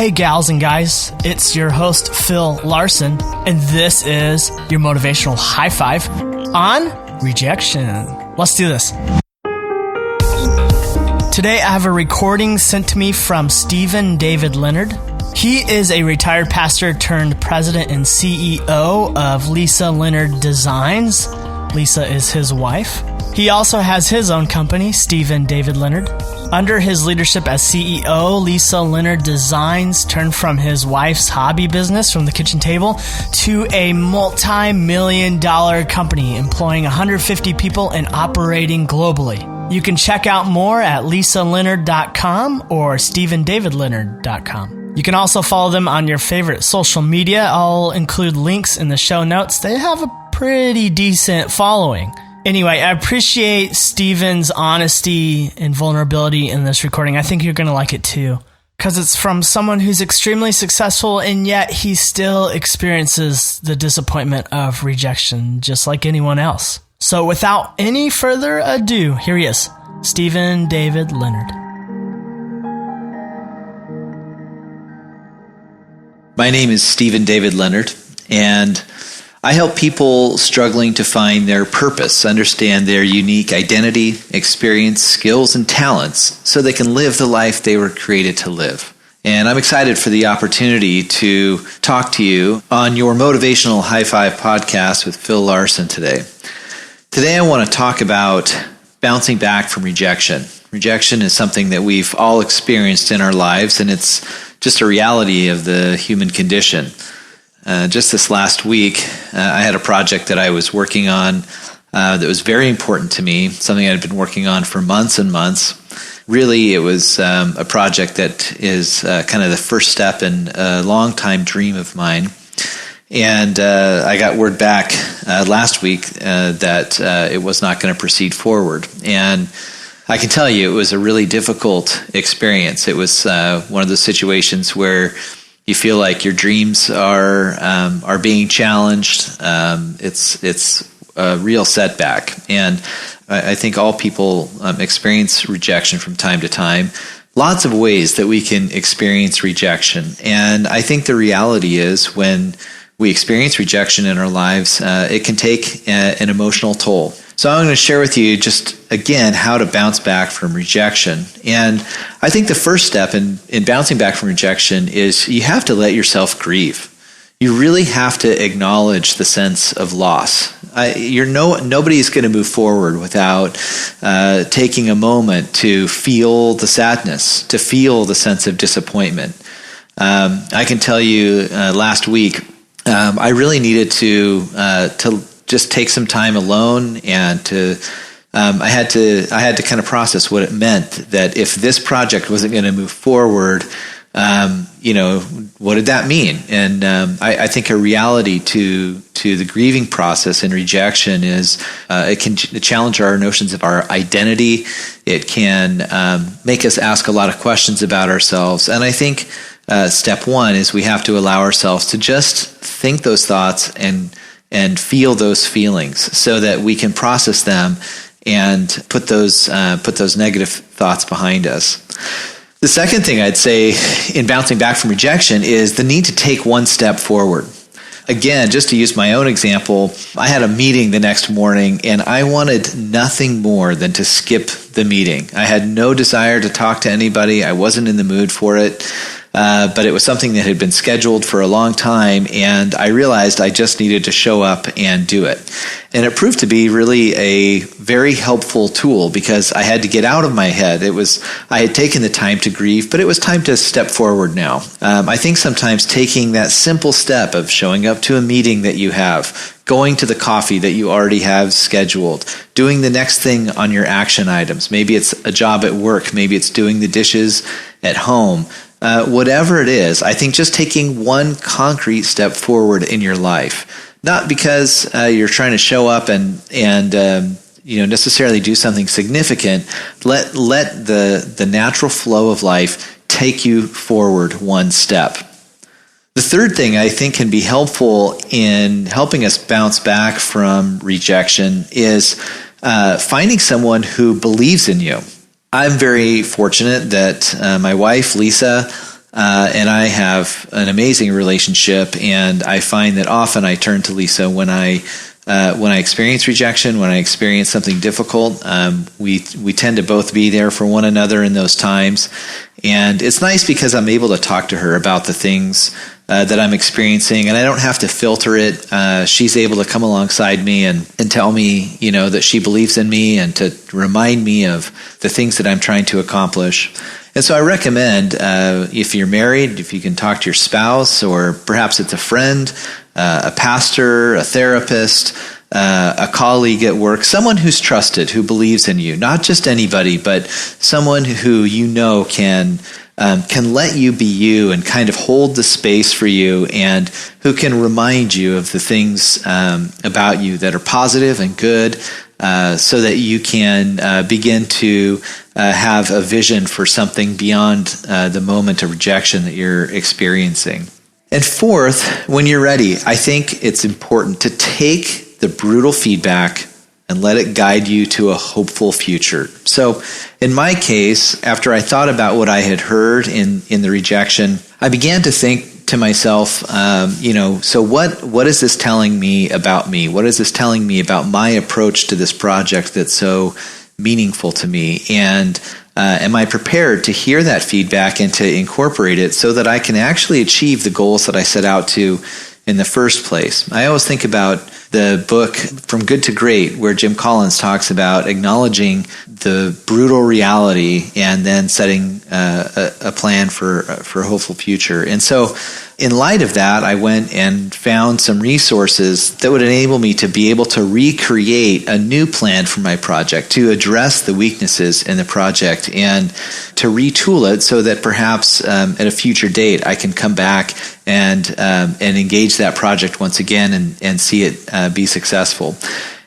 Hey gals and guys, it's your host Phil Larson, and this is your motivational high five on rejection. Let's do this. Today I have a recording sent to me from David Leonard. He is a retired pastor turned president and CEO of Lisa Leonard Designs. Lisa is his wife. He also has his own company, David Leonard. Under his leadership as CEO, Lisa Leonard Designs turned from his wife's hobby business from the kitchen table to a multi-million-dollar company employing 150 people and operating globally. You can check out more at lisaleonard.com or stephendavidleonard.com. You can also follow them on your favorite social media. I'll include links in the show notes. They have a pretty decent following. Anyway, I appreciate Stephen's honesty and vulnerability in this recording. I think you're going to like it too, because it's from someone who's extremely successful, and yet he still experiences the disappointment of rejection just like anyone else. So without any further ado, here he is, David Leonard. My name is David Leonard, and I help people struggling to find their purpose, understand their unique identity, experience, skills, and talents so they can live the life they were created to live. And I'm excited for the opportunity to talk to you on your Motivational High Five podcast with Phil Larson today. Today I want to talk about bouncing back from rejection. Rejection is something that we've all experienced in our lives, and it's just a reality of the human condition. Just this last week, I had a project that I was working on that was very important to me, something I had been working on for months and months. Really, it was a project that is kind of the first step in a long-time dream of mine. And I got word back last week that it was not going to proceed forward. And I can tell you it was a really difficult experience. It was one of those situations where you feel like your dreams are being challenged. It's a real setback, and I think all people experience rejection from time to time. Lots of ways that we can experience rejection, and I think the reality is when we experience rejection in our lives, it can take an emotional toll. So I'm going to share with you just, again, how to bounce back from rejection. And I think the first step in bouncing back from rejection is you have to let yourself grieve. You really have to acknowledge the sense of loss. Nobody's going to move forward without taking a moment to feel the sadness, to feel the sense of disappointment. I can tell you last week, I really needed to just take some time alone, and I had to kind of process what it meant that if this project wasn't going to move forward, what did that mean? And I think a reality to the grieving process and rejection is it can challenge our notions of our identity. It can make us ask a lot of questions about ourselves. And I think step one is we have to allow ourselves to just think those thoughts and feel those feelings so that we can process them and put those negative thoughts behind us. The second thing I'd say in bouncing back from rejection is the need to take one step forward. Again, just to use my own example, I had a meeting the next morning, and I wanted nothing more than to skip the meeting. I had no desire to talk to anybody. I wasn't in the mood for it. But it was something that had been scheduled for a long time, and I realized I just needed to show up and do it. And it proved to be really a very helpful tool because I had to get out of my head. I had taken the time to grieve, but it was time to step forward now. I think sometimes taking that simple step of showing up to a meeting that you have, going to the coffee that you already have scheduled, doing the next thing on your action items. Maybe it's a job at work, maybe it's doing the dishes at home. Whatever it is, I think just taking one concrete step forward in your life, not because you're trying to show up and necessarily do something significant. Let the natural flow of life take you forward one step. The third thing I think can be helpful in helping us bounce back from rejection is finding someone who believes in you. I'm very fortunate that my wife, Lisa, and I have an amazing relationship. And I find that often I turn to Lisa when I experience rejection, when I experience something difficult. We tend to both be there for one another in those times. And it's nice because I'm able to talk to her about the things that I'm experiencing, and I don't have to filter it. She's able to come alongside me and tell me, that she believes in me and to remind me of the things that I'm trying to accomplish. And so I recommend, if you're married, if you can talk to your spouse, or perhaps it's a friend, a pastor, a therapist, a colleague at work, someone who's trusted, who believes in you, not just anybody, but someone who can let you be you and kind of hold the space for you, and who can remind you of the things about you that are positive and good, so that you can begin to have a vision for something beyond the moment of rejection that you're experiencing. And fourth, when you're ready, I think it's important to take the brutal feedback and let it guide you to a hopeful future. So in my case, after I thought about what I had heard in the rejection, I began to think to myself, so what is this telling me about me? What is this telling me about my approach to this project that's so meaningful to me? And am I prepared to hear that feedback and to incorporate it so that I can actually achieve the goals that I set out to in the first place? I always think about the book From Good to Great, where Jim Collins talks about acknowledging the brutal reality and then setting a plan for a hopeful future. And so in light of that, I went and found some resources that would enable me to be able to recreate a new plan for my project, to address the weaknesses in the project, and to retool it so that perhaps at a future date I can come back and engage that project once again and see it be successful.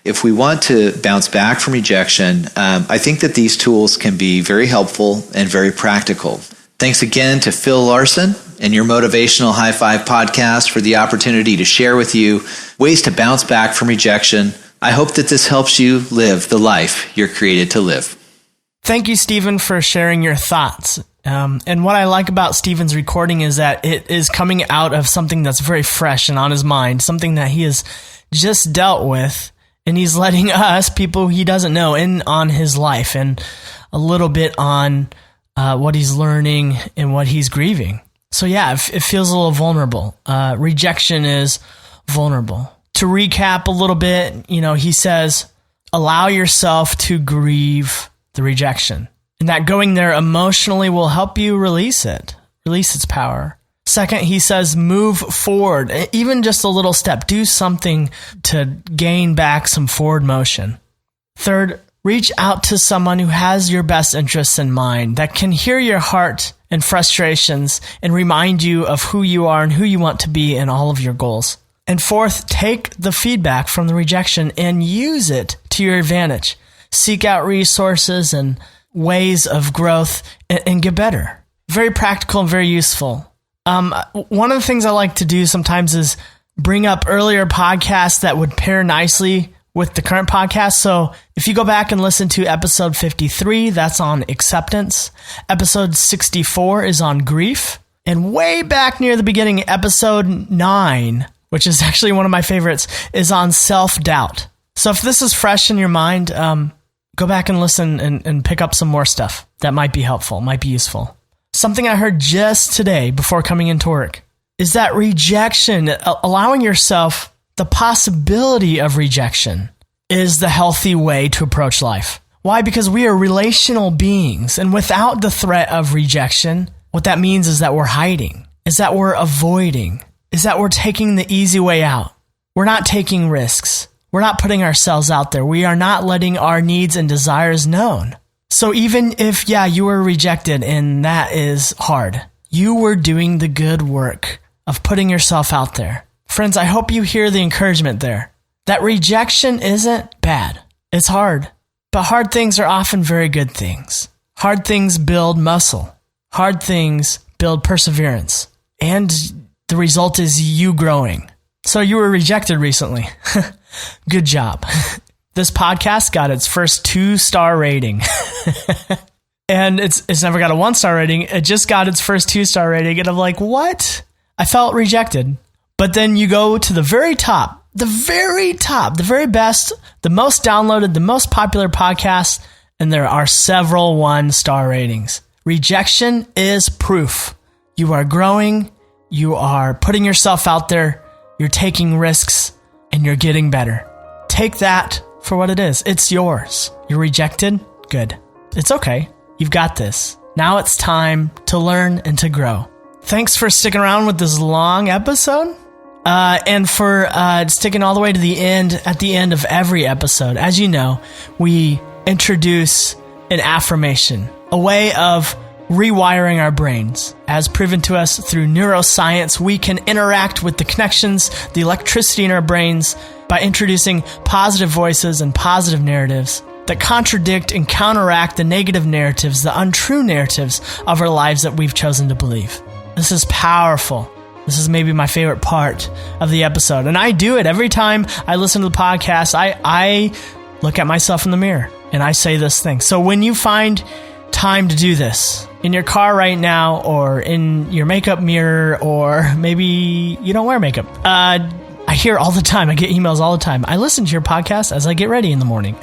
If we want to bounce back from rejection, I think that these tools can be very helpful and very practical. Thanks again to Phil Larson and your Motivational High Five podcast for the opportunity to share with you ways to bounce back from rejection. I hope that this helps you live the life you're created to live. Thank you, Stephen, for sharing your thoughts. And what I like about Stephen's recording is that it is coming out of something that's very fresh and on his mind, something that he has just dealt with, and he's letting us, people he doesn't know, in on his life and a little bit on what he's learning and what he's grieving. So yeah, it feels a little vulnerable. Rejection is vulnerable. To recap a little bit, he says, allow yourself to grieve the rejection. And that going there emotionally will help you release its power. Second, he says, move forward, even just a little step. Do something to gain back some forward motion. Third, reach out to someone who has your best interests in mind, that can hear your heart and frustrations and remind you of who you are and who you want to be in all of your goals. And fourth, take the feedback from the rejection and use it to your advantage. Seek out resources and ways of growth and get better. Very practical and very useful. One of the things I like to do sometimes is bring up earlier podcasts that would pair nicely with the current podcast. So if you go back and listen to episode 53, that's on acceptance. Episode 64 is on grief. And way back near the beginning, episode 9, which is actually one of my favorites, is on self-doubt. So if this is fresh in your mind, go back and listen and pick up some more stuff that might be helpful, might be useful. Something I heard just today before coming into work is that rejection, allowing yourself the possibility of rejection, is the healthy way to approach life. Why? Because we are relational beings, and without the threat of rejection, what that means is that we're hiding, is that we're avoiding, is that we're taking the easy way out. We're not taking risks. We're not putting ourselves out there. We are not letting our needs and desires known. So even if, you were rejected and that is hard, you were doing the good work of putting yourself out there. Friends, I hope you hear the encouragement there. That rejection isn't bad. It's hard. But hard things are often very good things. Hard things build muscle. Hard things build perseverance. And the result is you growing. So you were rejected recently. Good job. This podcast got its first 2-star rating. And it's never got a 1-star rating. It just got its first 2-star rating. And I'm like, what? I felt rejected. But then you go to the very top, the very best, the most downloaded, the most popular podcast, and there are several 1-star ratings. Rejection is proof. You are growing, you are putting yourself out there, you're taking risks, and you're getting better. Take that for what it is. It's yours. You're rejected? Good. It's okay. You've got this. Now it's time to learn and to grow. Thanks for sticking around with this long episode. And for sticking all the way to the end, at the end of every episode. As you know, we introduce an affirmation, a way of rewiring our brains. As proven to us through neuroscience, we can interact with the connections, the electricity in our brains by introducing positive voices and positive narratives that contradict and counteract the negative narratives, the untrue narratives of our lives that we've chosen to believe. This is powerful. This is maybe my favorite part of the episode. And I do it every time I listen to the podcast. I look at myself in the mirror and I say this thing. So when you find time to do this in your car right now, or in your makeup mirror, or maybe you don't wear makeup, I hear all the time, I get emails all the time. I listen to your podcast as I get ready in the morning.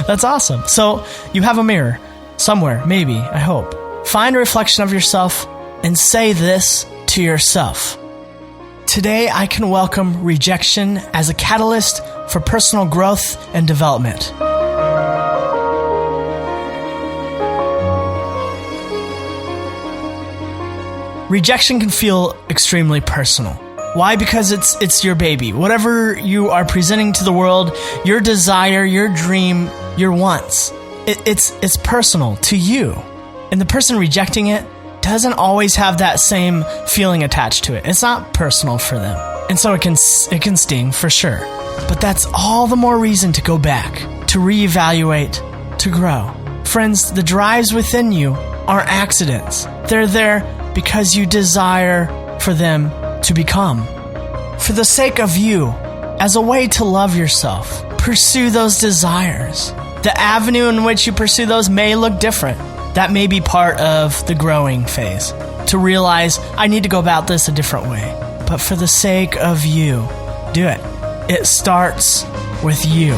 That's awesome. So you have a mirror somewhere, maybe, I hope. Find a reflection of yourself and say this to yourself. Today, I can welcome rejection as a catalyst for personal growth and development. Rejection can feel extremely personal. Why? Because it's your baby. Whatever you are presenting to the world, your desire, your dream, your wants, it's personal to you. And the person rejecting it doesn't always have that same feeling attached to it. It's not personal for them. And so it can sting for sure. But that's all the more reason to go back, to reevaluate, to grow. Friends, the drives within you aren't accidents. They're there because you desire for them to become. For the sake of you, as a way to love yourself, pursue those desires. The avenue in which you pursue those may look different. That may be part of the growing phase. To realize, I need to go about this a different way. But for the sake of you, do it. It starts with you.